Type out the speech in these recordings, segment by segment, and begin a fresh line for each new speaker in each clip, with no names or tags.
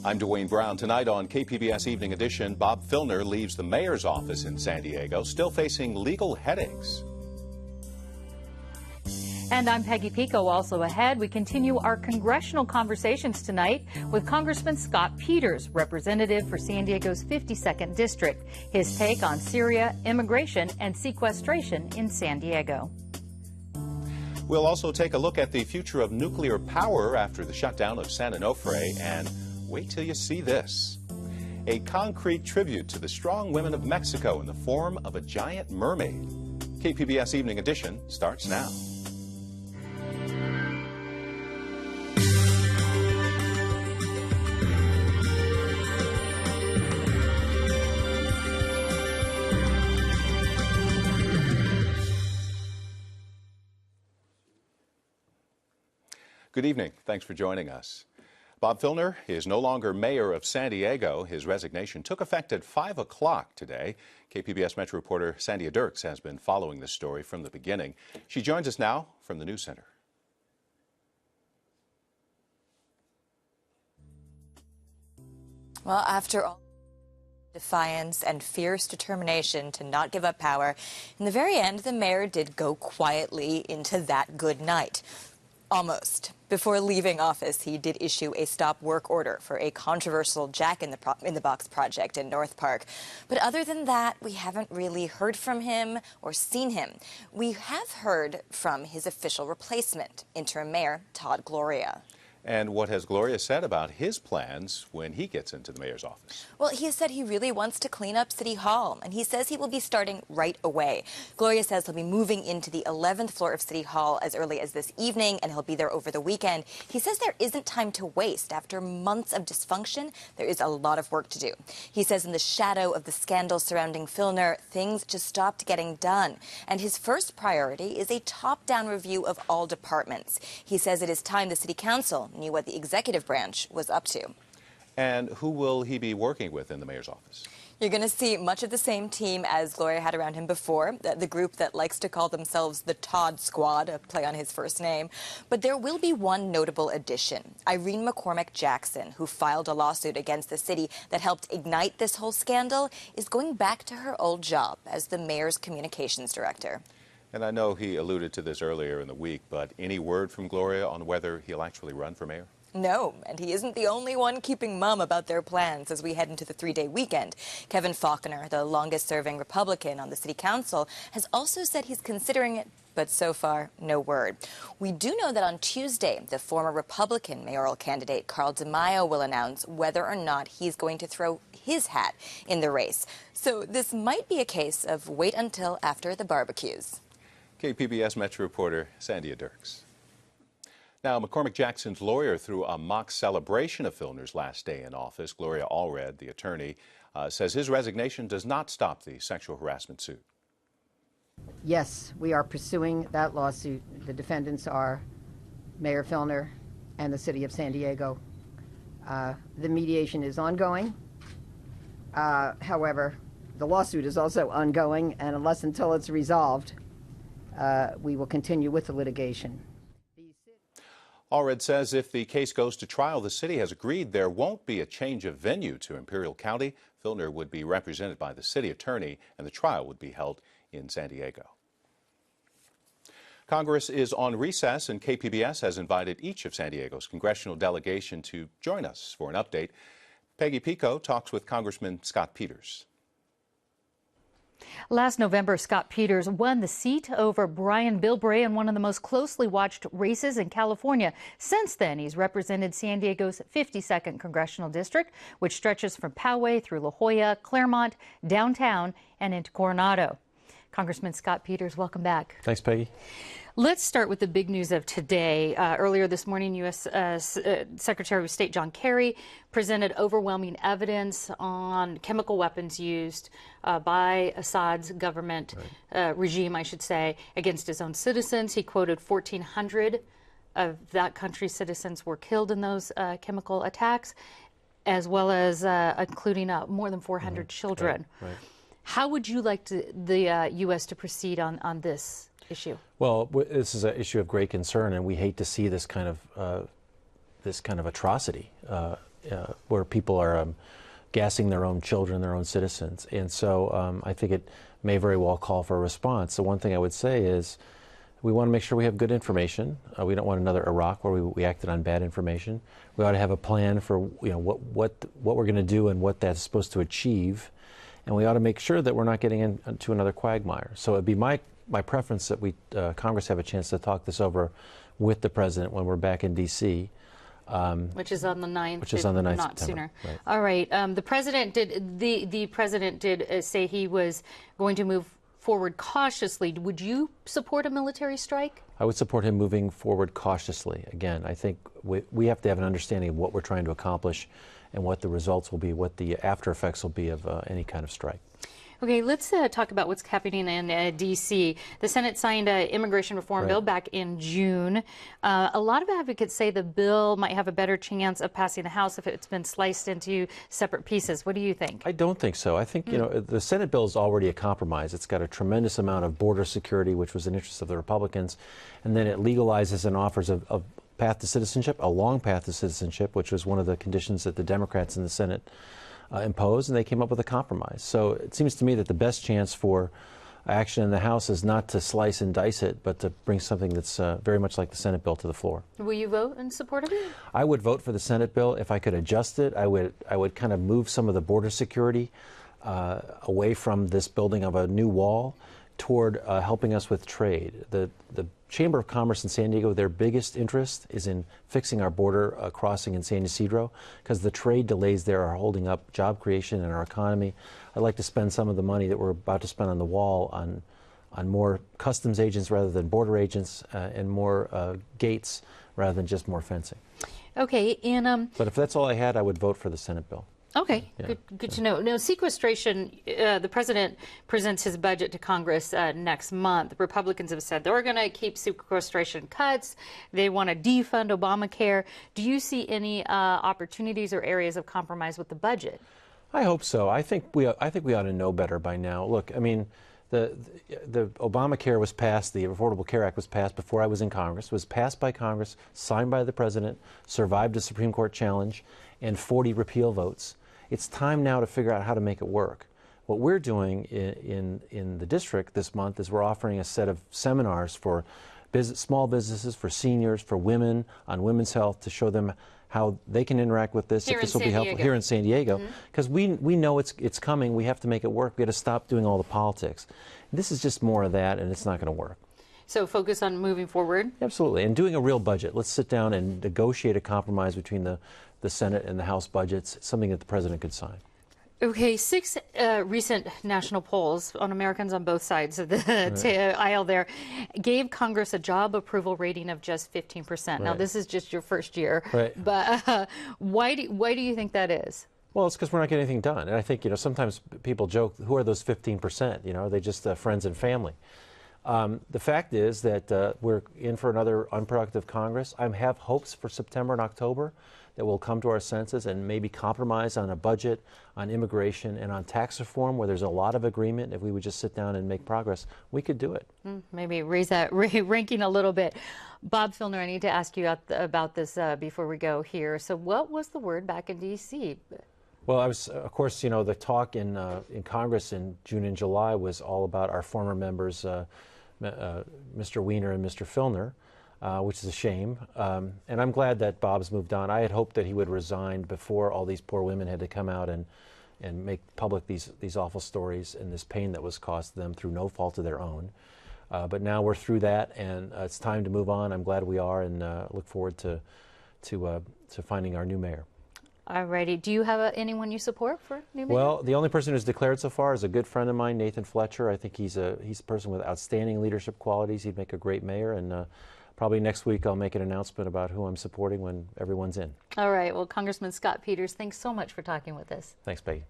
I'm Dwayne Brown. Tonight on KPBS Evening Edition, Bob Filner leaves the mayor's office in San Diego, still facing legal headaches.
And I'm Peggy Pico. Also ahead, we continue our congressional conversations tonight with Congressman Scott Peters, representative for San Diego's 52nd District. His take on Syria, immigration, and sequestration in San Diego.
We'll also take a look at the future of nuclear power after the shutdown of San Onofre, and wait till you see this. A concrete tribute to the strong women of Mexico in the form of a giant mermaid. KPBS Evening Edition starts now. Good evening. Thanks for joining us. Bob Filner is no longer mayor of San Diego. His resignation took effect at 5 o'clock today. KPBS Metro reporter Sandia Dirks has been following this story from the beginning. She joins us now from the News Center.
Well, after all defiance and fierce determination to not give up power, in the very end, the mayor did go quietly into that good night. Almost. Before leaving office, he did issue a stop work order for a controversial Jack in the Box project in North Park. But other than that, we haven't really heard from him or seen him. We have heard from his official replacement, interim mayor Todd Gloria.
And what has Gloria said about his plans when he gets into the mayor's office?
Well, he said he really wants to clean up City Hall, and he says he will be starting right away. Gloria says he'll be moving into the 11th floor of City Hall as early as this evening, and he'll be there over the weekend. He says there isn't time to waste. After months of dysfunction, there is a lot of work to do. He says in the shadow of the scandal surrounding Filner, things just stopped getting done. And his first priority is a top-down review of all departments. He says it is time the City Council knew what the executive branch was up to.
And who will he be working with in the mayor's office?
You're going to see much of the same team as Gloria had around him before, the group that likes to call themselves the Todd Squad, a play on his first name. But there will be one notable addition. Irene McCormick Jackson, who filed a lawsuit against the city that helped ignite this whole scandal, is going back to her old job as the mayor's communications director.
And I know he alluded to this earlier in the week, but any word from Gloria on whether he'll actually run for mayor?
No, and he isn't the only one keeping mum about their plans as we head into the three-day weekend. Kevin Faulconer, the longest-serving Republican on the city council, has also said he's considering it, but so far, no word. We do know that on Tuesday, the former Republican mayoral candidate Carl DeMaio will announce whether or not he's going to throw his hat in the race. So this might be a case of wait until after the barbecues.
KPBS Metro reporter Sandia Dirks. Now, McCormick Jackson's lawyer threw a mock celebration of Filner's last day in office. Gloria Allred, the attorney, says his resignation does not stop the sexual harassment suit.
Yes, we are pursuing that lawsuit. The defendants are Mayor Filner and the city of San Diego. The mediation is ongoing. However, the lawsuit is also ongoing, and unless until it's resolved, we will continue with the litigation.
Allred says if the case goes to trial, the city has agreed there won't be a change of venue to Imperial County. Filner would be represented by the city attorney, and the trial would be held in San Diego. Congress is on recess, and KPBS has invited each of San Diego's congressional delegation to join us for an update. Peggy Pico talks with Congressman Scott Peters.
Last November, Scott Peters won the seat over Brian Bilbray in one of the most closely watched races in California. Since then, he's represented San Diego's 52nd Congressional District, which stretches from Poway through La Jolla, Claremont, downtown, and into Coronado. Congressman Scott Peters, welcome back.
Thanks, Peggy.
Let's start with the big news of today. Earlier this morning, U.S. Secretary of State John Kerry presented overwhelming evidence on chemical weapons used by Assad's government regime, I should say, against his own citizens. He quoted 1,400 of that country's citizens were killed in those chemical attacks, as well as including more than 400 children. Right. How would you like the U.S. to proceed on this issue?
Well, this is an issue of great concern, and we hate to see this kind of atrocity where people are gassing their own children, their own citizens. And so I think it may very well call for a response. The one thing I would say is we want to make sure we have good information. We don't want another Iraq where we acted on bad information. We ought to have a plan for what we're going to do and what that's supposed to achieve. And we ought to make sure that we're not getting into another quagmire. So it'd be my preference that Congress have a chance to talk this over with the President when we're back in D.C.
Which is on the 9th.
Which is on the 9th
not
September.
sooner.
Right.
All right. The president did say he was going to move forward cautiously. Would you support a military strike?
I would support him moving forward cautiously. Again, I think we have to have an understanding of what we're trying to accomplish and what the results will be, what the after effects will be of any kind of strike.
Okay, let's talk about what's happening in D.C. The Senate signed an immigration reform bill back in June. A lot of advocates say the bill might have a better chance of passing the House if it's been sliced into separate pieces. What do you think?
I don't think so. I think, the Senate bill is already a compromise. It's got a tremendous amount of border security, which was an interest of the Republicans, and then it legalizes and offers a path to citizenship, a long path to citizenship, which was one of the conditions that the Democrats in the Senate imposed, and they came up with a compromise. So it seems to me that the best chance for action in the House is not to slice and dice it, but to bring something that's very much like the Senate bill to the floor.
Will you vote in support of it?
I would vote for the Senate bill. If I could adjust it, I would kind of move some of the border security away from this building of a new wall toward helping us with trade. The Chamber of Commerce in San Diego, their biggest interest is in fixing our border crossing in San Ysidro, because the trade delays there are holding up job creation and our economy. I'd like to spend some of the money that we're about to spend on the wall on more customs agents rather than border agents, and more gates rather than just more fencing.
Okay, and
but if that's all I had, I would vote for the Senate bill.
Okay, yeah. Good to know. Now, sequestration, the president presents his budget to Congress next month. Republicans have said they're going to keep sequestration cuts. They want to defund Obamacare. Do you see any opportunities or areas of compromise with the budget?
I hope so. I think we ought to know better by now. Look, I mean, the Obamacare was passed, the Affordable Care Act was passed before I was in Congress, was passed by Congress, signed by the president, survived a Supreme Court challenge, and 40 repeal votes. It's time now to figure out how to make it work. What we're doing in the district this month is we're offering a set of seminars for small businesses, for seniors, for women, on women's health, to show them how they can interact with this, if this will be helpful here in San Diego. Because we know it's coming. We have to make it work. We got to stop doing all the politics. This is just more of that, and it's not going to work.
So focus on moving forward?
Absolutely. And doing a real budget. Let's sit down and negotiate a compromise between the Senate and the House budgets, something that the president could sign.
Okay, 6 recent national polls on Americans on both sides of the aisle there gave Congress a job approval rating of just 15%. Right. Now, this is just your first year, but why do you think that is?
Well, it's because we're not getting anything done. And I think, sometimes people joke, who are those 15%? Are they just friends and family? The fact is that we're in for another unproductive Congress. I have hopes for September and October that we'll come to our senses and maybe compromise on a budget, on immigration, and on tax reform, where there's a lot of agreement. If we would just sit down and make progress, we could do it.
Maybe raise that ranking a little bit. Bob Filner, I need to ask you about this before we go here. So what was the word back in D.C.?
Well, of course, the talk in Congress in June and July was all about our former members, Mr. Weiner and Mr. Filner, which is a shame. And I'm glad that Bob's moved on. I had hoped that he would resign before all these poor women had to come out and make public these awful stories and this pain that was caused to them through no fault of their own. But now we're through that, and it's time to move on. I'm glad we are, and look forward to finding our new mayor.
All righty. Do you have anyone you support for new mayor?
Well, the only person who's declared so far is a good friend of mine, Nathan Fletcher. I think he's a person with outstanding leadership qualities. He'd make a great mayor, and probably next week I'll make an announcement about who I'm supporting when everyone's in.
All right. Well, Congressman Scott Peters, thanks so much for talking with us.
Thanks, Peggy.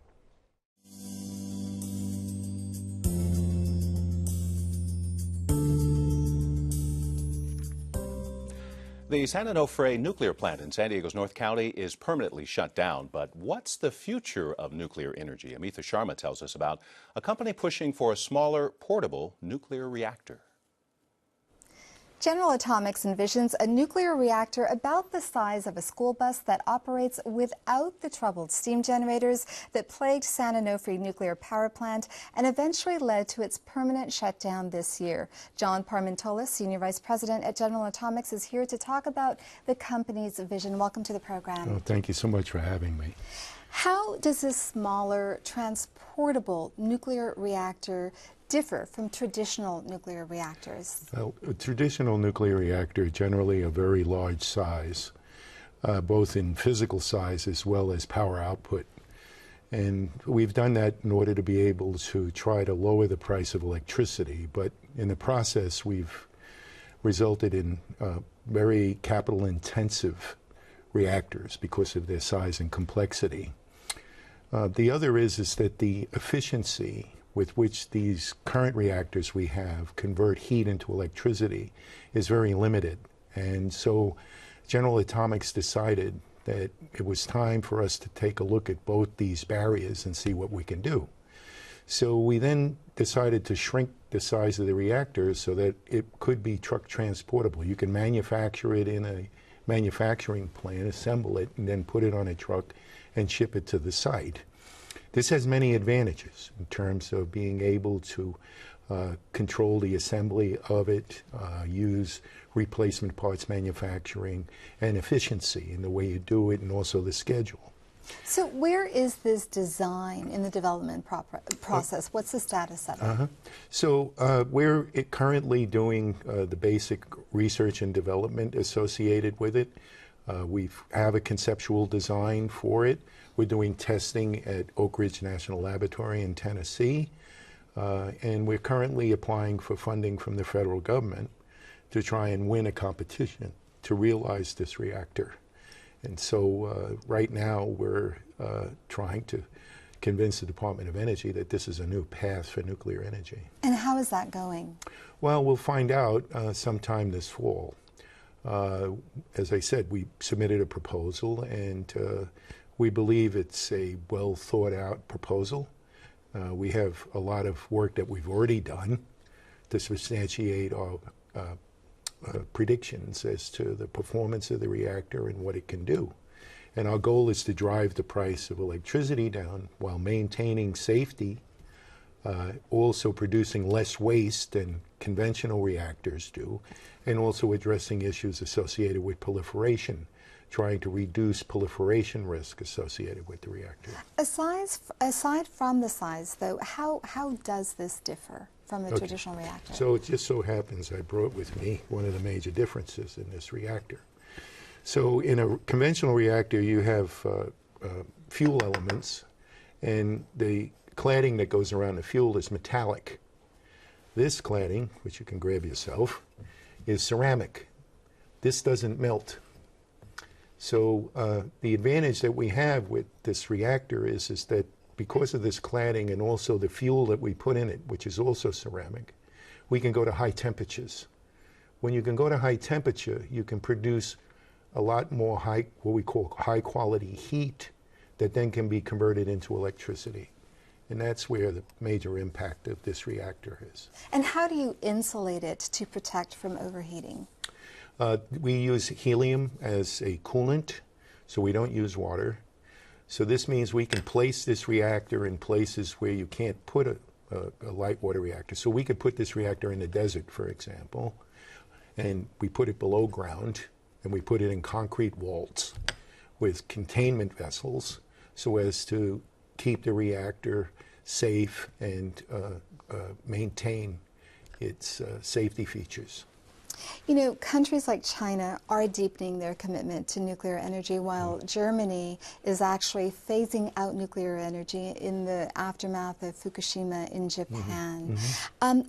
The San Onofre nuclear plant in San Diego's North County is permanently shut down. But what's the future of nuclear energy? Amitha Sharma tells us about a company pushing for a smaller, portable nuclear reactor.
General Atomics envisions a nuclear reactor about the size of a school bus that operates without the troubled steam generators that plagued San Onofre nuclear power plant and eventually led to its permanent shutdown this year. John Parmentola, Senior Vice President at General Atomics, is here to talk about the company's vision. Welcome to the program.
Oh, thank you so much for having me.
How does this smaller, transportable nuclear reactor differ from traditional nuclear reactors?
Well, a traditional nuclear reactor, generally a very large size, both in physical size as well as power output. And we've done that in order to be able to try to lower the price of electricity. But in the process, we've resulted in very capital-intensive reactors because of their size and complexity. The other is that the efficiency with which these current reactors we have convert heat into electricity is very limited. And so General Atomics decided that it was time for us to take a look at both these barriers and see what we can do. So we then decided to shrink the size of the reactor so that it could be truck transportable. You can manufacture it in a manufacturing plant, assemble it, and then put it on a truck and ship it to the site. This has many advantages in terms of being able to control the assembly of it, use replacement parts manufacturing, and efficiency in the way you do it, and also the schedule.
So where is this design in the development process? What's the status of it?
So we're currently doing the basic research and development associated with it. We have a conceptual design for it. We're doing testing at Oak Ridge National Laboratory in Tennessee, and we're currently applying for funding from the federal government to try and win a competition to realize this reactor. And so right now we're trying to convince the Department of Energy that this is a new path for nuclear energy.
And how is that going?
Well, we'll find out sometime this fall. As I said, we submitted a proposal, and we believe it's a well thought out proposal. We have a lot of work that we've already done to substantiate our predictions as to the performance of the reactor and what it can do. And our goal is to drive the price of electricity down while maintaining safety, also producing less waste than conventional reactors do, and also addressing issues associated with proliferation, trying to reduce proliferation risk associated with the reactor.
Aside from the size, though, how does this differ from a traditional reactor?
So it just so happens I brought with me one of the major differences in this reactor. So in a conventional reactor, you have fuel elements, and the cladding that goes around the fuel is metallic. This cladding, which you can grab yourself, is ceramic. This doesn't melt. So the advantage that we have with this reactor is that because of this cladding and also the fuel that we put in it, which is also ceramic, we can go to high temperatures. When you can go to high temperature, you can produce a lot more what we call high quality heat that then can be converted into electricity. And that's where the major impact of this reactor is.
And how do you insulate it to protect from overheating?
We use helium as a coolant, so we don't use water. So this means we can place this reactor in places where you can't put a light water reactor. So we could put this reactor in the desert, for example, and we put it below ground, and we put it in concrete vaults with containment vessels so as to keep the reactor safe and maintain its safety features.
You know, countries like China are deepening their commitment to nuclear energy, while Germany is actually phasing out nuclear energy in the aftermath of Fukushima in Japan.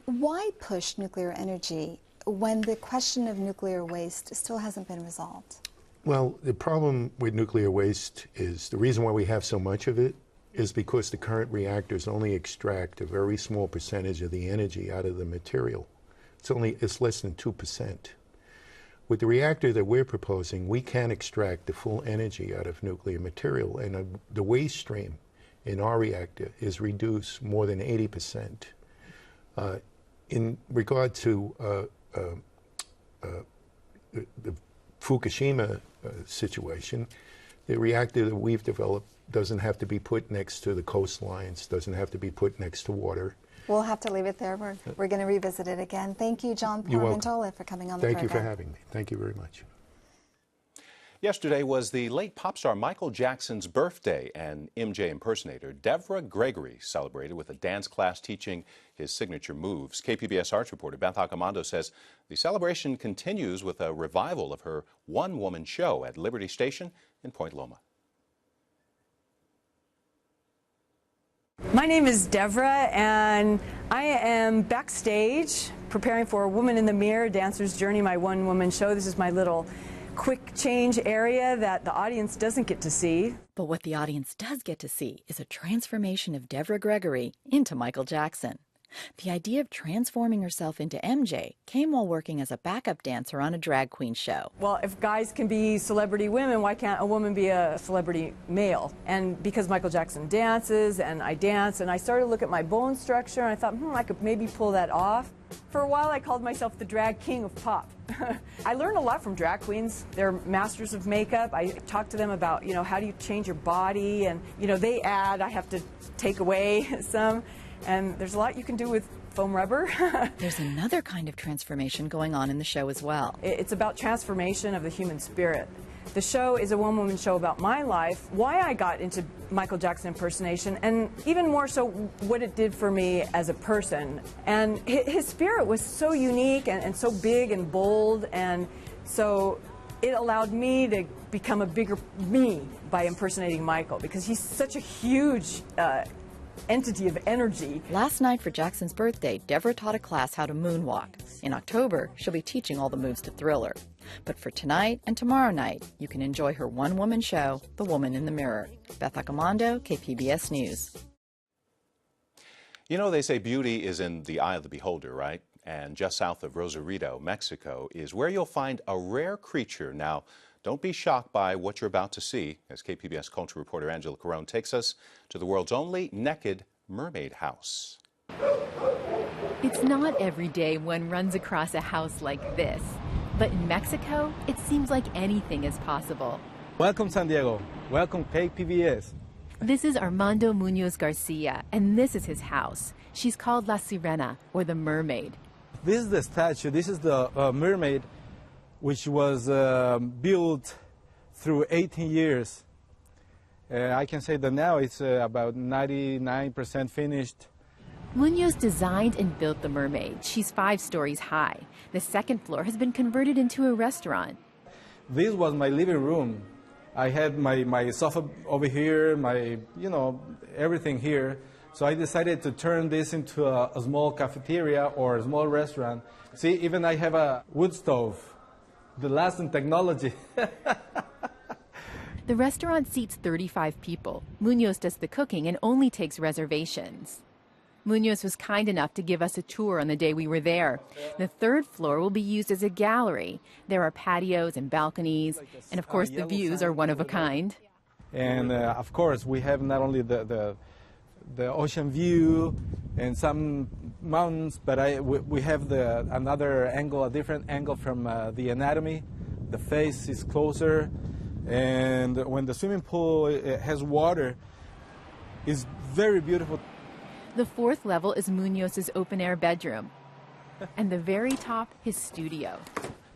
Why push nuclear energy when the question of nuclear waste still hasn't been resolved?
Well, the problem with nuclear waste is the reason why we have so much of it is because the current reactors only extract a very small percentage of the energy out of the material. It's less than 2%. With the reactor that we're proposing, we can extract the full energy out of nuclear material, and the waste stream in our reactor is reduced more than 80%. In regard to the Fukushima situation, the reactor that we've developed doesn't have to be put next to the coastlines, doesn't have to be put next to water.
We'll have to leave it there. We're going to revisit it again. Thank you, John Pormantola, for coming on the program.
Thank you for having me. Thank you very much.
Yesterday was the late pop star Michael Jackson's birthday, and MJ impersonator Deborah Gregory celebrated with a dance class teaching his signature moves. KPBS arts reporter Beth Accomando says the celebration continues with a revival of her one-woman show at Liberty Station in Point Loma.
My name is Deborah, and I am backstage preparing for A Woman in the Mirror, Dancer's Journey, my one-woman show. This is my little quick change area that the audience doesn't get to see.
But what the audience does get to see is a transformation of Deborah Gregory into Michael Jackson. The idea of transforming herself into MJ came while working as a backup dancer on a drag queen show.
Well, if guys can be celebrity women, why can't a woman be a celebrity male? And because Michael Jackson dances and I dance, and I started to look at my bone structure, and I thought, I could maybe pull that off. For a while, I called myself the drag king of pop. I learned a lot from drag queens. They're masters of makeup. I talked to them about, how do you change your body? And, they add, I have to take away some. And there's a lot you can do with foam rubber.
There's another kind of transformation going on in the show as well.
It's about transformation of the human spirit. The show is a one-woman show about my life, why I got into Michael Jackson impersonation, and even more so what it did for me as a person. And his spirit was so unique and so big and bold, and so it allowed me to become a bigger me by impersonating Michael, because he's such a huge entity of energy.
Last night for Jackson's birthday, Deborah taught a class how to moonwalk. In October, she'll be teaching all the moves to Thriller. But for tonight and tomorrow night, you can enjoy her one-woman show, The Woman in the Mirror. Beth Accomando, KPBS News.
They say beauty is in the eye of the beholder, right? And just south of Rosarito, Mexico, is where you'll find a rare creature. Now, don't be shocked by what you're about to see, as KPBS culture reporter Angela Carone takes us to the world's only naked mermaid house.
It's not every day one runs across a house like this, but in Mexico, it seems like anything is possible.
Welcome, San Diego. Welcome, KPBS.
This is Armando Munoz Garcia, and this is his house. She's called La Sirena, or the mermaid.
This is the statue. This is the mermaid, which was built through 18 years. I can say that now it's about 99% finished.
Munoz designed and built the mermaid. She's 5 stories high. The second floor has been converted into a restaurant.
This was my living room. I had my sofa over here, my, everything here. So I decided to turn this into a small cafeteria or a small restaurant. See, even I have a wood stove. The last in technology.
The restaurant seats 35 people. Munoz does the cooking and only takes reservations. Munoz was kind enough to give us a tour on the day we were there. The third floor will be used as a gallery. There are patios and balconies, and of course the views are one of a kind.
And of course we have not only the ocean view and some mountains, but we have another angle, a different angle from the anatomy. The face is closer, and when the swimming pool has water, it's very beautiful.
The fourth level is Munoz's open-air bedroom, and the very top, his studio.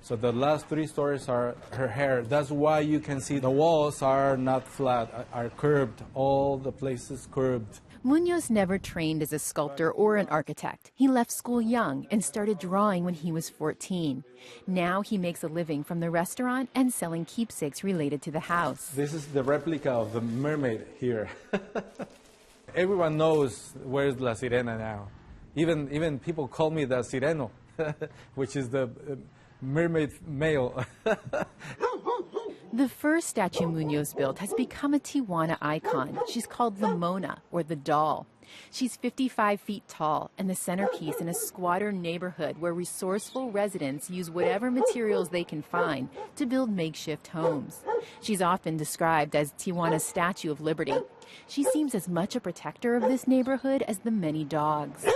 So the last 3 stories are her hair. That's why you can see the walls are not flat, are curved. All the places curved.
Munoz never trained as a sculptor or an architect. He left school young and started drawing when he was 14. Now he makes a living from the restaurant and selling keepsakes related to the house.
This is the replica of the mermaid here. Everyone knows where's La Sirena now. Even people call me the Sireno, which is the mermaid male.
The first statue Munoz built has become a Tijuana icon. She's called La Mona, or the doll. She's 55 feet tall and the centerpiece in a squatter neighborhood where resourceful residents use whatever materials they can find to build makeshift homes. She's often described as Tijuana's Statue of Liberty. She seems as much a protector of this neighborhood as the many dogs.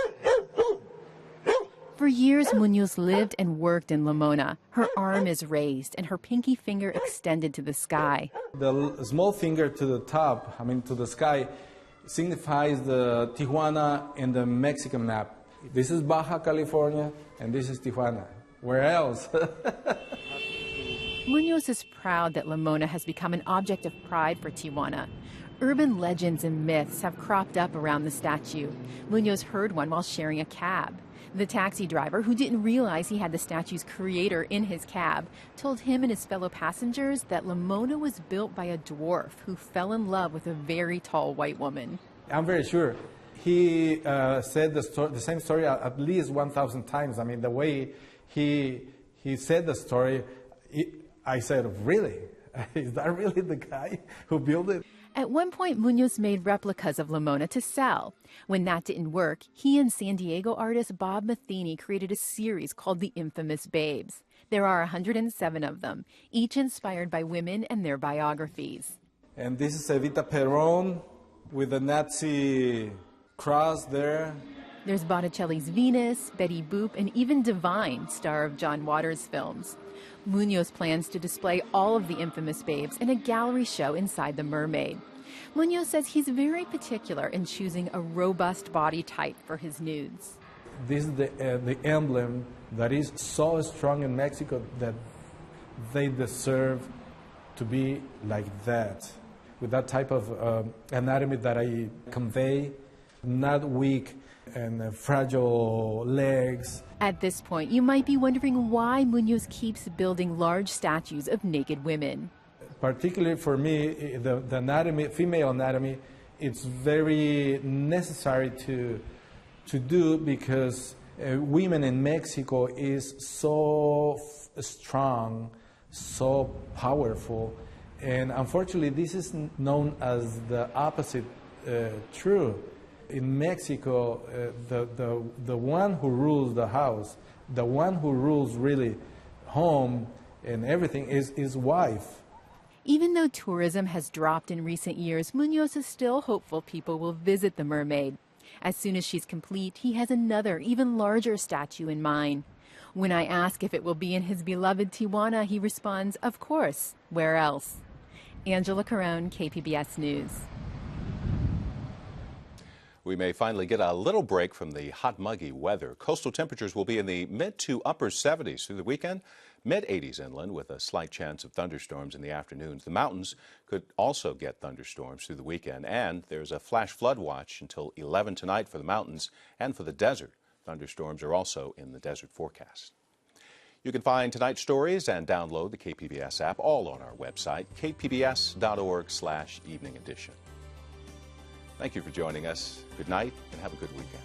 For years, Munoz lived and worked in Lamona. Her arm is raised and her pinky finger extended to the sky.
The small finger to the top, to the sky, signifies the Tijuana in the Mexican map. This is Baja California, and this is Tijuana. Where else?
Munoz is proud that Lamona has become an object of pride for Tijuana. Urban legends and myths have cropped up around the statue. Munoz heard one while sharing a cab. The taxi driver, who didn't realize he had the statue's creator in his cab, told him and his fellow passengers that Lamona was built by a dwarf who fell in love with a very tall white woman.
I'm very sure. He said the same story at least 1,000 times. The way he said the story, I said, really? Is that really the guy who built it?
At one point, Munoz made replicas of Lamona to sell. When that didn't work, he and San Diego artist Bob Matheny created a series called The Infamous Babes. There are 107 of them, each inspired by women and their biographies.
And this is Evita Perón with the Nazi cross there.
There's Botticelli's Venus, Betty Boop, and even Divine, star of John Waters' films. Munoz plans to display all of the infamous babes in a gallery show inside the Mermaid. Munoz says he's very particular in choosing a robust body type for his nudes.
This is the emblem that is so strong in Mexico that they deserve to be like that, with that type of anatomy that I convey, not weak and fragile legs.
At this point, you might be wondering why Munoz keeps building large statues of naked women.
Particularly for me, the anatomy, female anatomy, it's very necessary to do because women in Mexico is so strong, so powerful, and unfortunately this is known as the opposite true. In Mexico, the one who rules the house, the one who rules really home and everything is wife.
Even though tourism has dropped in recent years, Munoz is still hopeful people will visit the Mermaid. As soon as she's complete, he has another, even larger statue in mind. When I ask if it will be in his beloved Tijuana, he responds, of course, where else? Angela Carone, KPBS News.
We may finally get a little break from the hot, muggy weather. Coastal temperatures will be in the mid to upper 70s through the weekend, mid-80s inland with a slight chance of thunderstorms in the afternoons. The mountains could also get thunderstorms through the weekend, and there's a flash flood watch until 11 tonight for the mountains and for the desert. Thunderstorms are also in the desert forecast. You can find tonight's stories and download the KPBS app all on our website, kpbs.org/evening edition. Thank you for joining us. Good night and have a good weekend.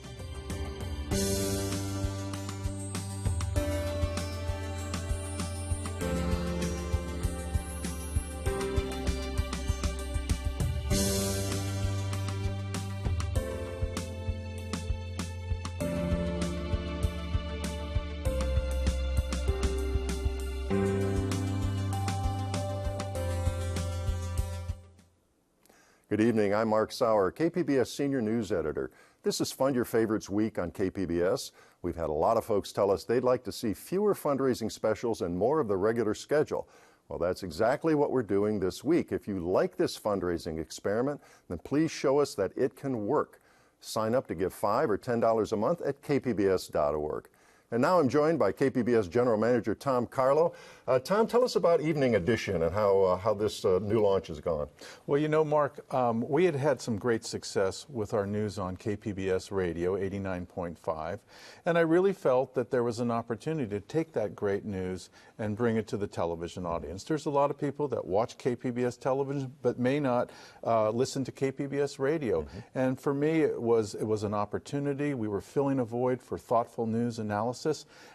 Good evening, I'm Mark Sauer, KPBS Senior News Editor. This is Fund Your Favorites Week on KPBS. We've had a lot of folks tell us they'd like to see fewer fundraising specials and more of the regular schedule. Well, that's exactly what we're doing this week. If you like this fundraising experiment, then please show us that it can work. Sign up to give $5 or $10 a month at kpbs.org. And now I'm joined by KPBS General Manager Tom Carlo. Tom, tell us about Evening Edition and how this new launch has gone.
Well, you know, Mark, we had some great success with our news on KPBS Radio 89.5, and I really felt that there was an opportunity to take that great news and bring it to the television audience. There's a lot of people that watch KPBS television but may not listen to KPBS Radio. Mm-hmm. And for me, it was an opportunity. We were filling a void for thoughtful news analysis.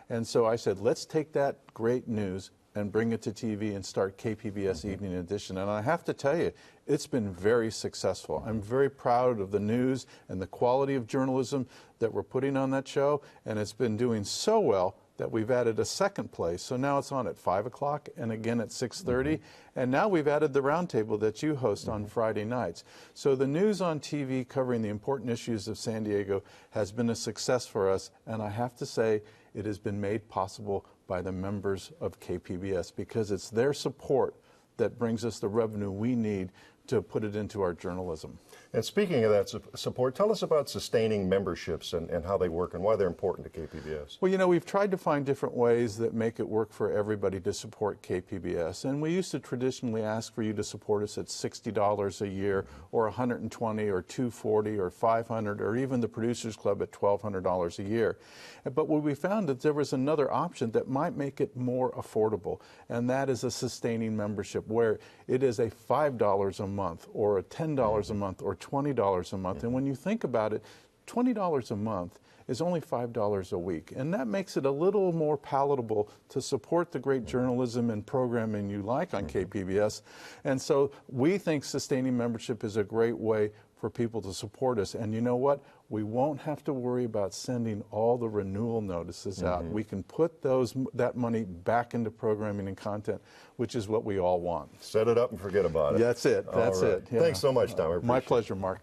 And so I said, let's take that great news and bring it to TV and start KPBS Evening Edition. And I have to tell you, it's been very successful. I'm very proud of the news and the quality of journalism that we're putting on that show. And it's been doing so well that we've added a second place. So now it's on at 5 o'clock and again at 6:30. And now we've added the roundtable that you host on Friday nights. So the news on TV covering the important issues of San Diego has been a success for us. And I have to say, it has been made possible by the members of KPBS, because it's their support that brings us the revenue we need to put it into our journalism.
And speaking of that support, tell us about sustaining memberships and how they work and why they're important to KPBS.
Well, you know, we've tried to find different ways that make it work for everybody to support KPBS. And we used to traditionally ask for you to support us at $60 a year, or $120, or $240, or $500, or even the Producers Club at $1,200 a year. But what we found that there was another option that might make it more affordable, and that is a sustaining membership, where it is a $5 a month, or a $10 a month, or $20 a month. And when you think about it, $20 a month is only $5 a week. And that makes it a little more palatable to support the great journalism and programming you like on KPBS. And so we think sustaining membership is a great way for people to support us. And you know what? We won't have to worry about sending all the renewal notices out. We can put that money back into programming and content, which is what we all want.
Set it up and forget about it.
That's it. That's it. Yeah.
Thanks so much, Tom.
My pleasure, Mark.